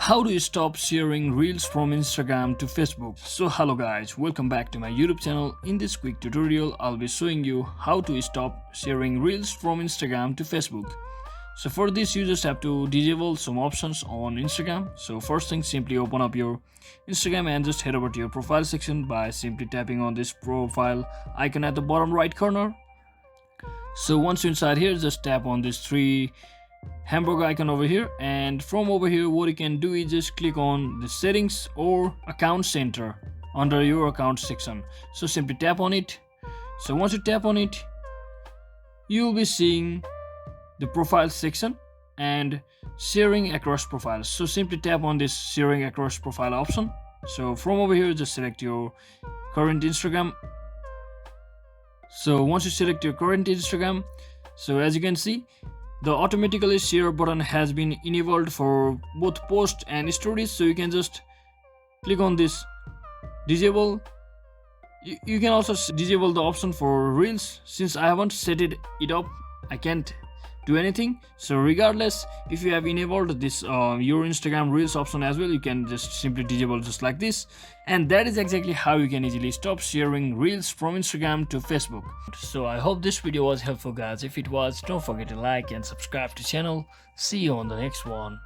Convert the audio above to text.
How do you stop sharing reels from Instagram to Facebook? So hello guys, welcome back to my YouTube channel. In this quick tutorial, I'll be showing you how to stop sharing reels from Instagram to Facebook. So for this, you just have to disable some options on Instagram. So first thing, simply open up your Instagram and just head over to your profile section by simply tapping on this profile icon at the bottom right corner. So once you're inside here, just tap on this three hamburger icon over here, and from over here what you can do is just click on the settings or account center under your account section. So simply tap on it. So once you tap on it, you'll be seeing the profile section and sharing across profiles. So simply tap on this sharing across profile option. So from over here, just select your current Instagram. So once you select your current Instagram, so as you can see, the automatically share button has been enabled for both posts and stories. So you can just click on this disable. You can also disable the option for reels. Since I haven't set it up, I can't do anything. So regardless, if you have enabled this your Instagram reels option as well, you can just simply disable just like this. And that is exactly how you can easily stop sharing reels from Instagram to Facebook. So I hope this video was helpful guys. If it was, don't forget to like and subscribe to channel. See you on the next one.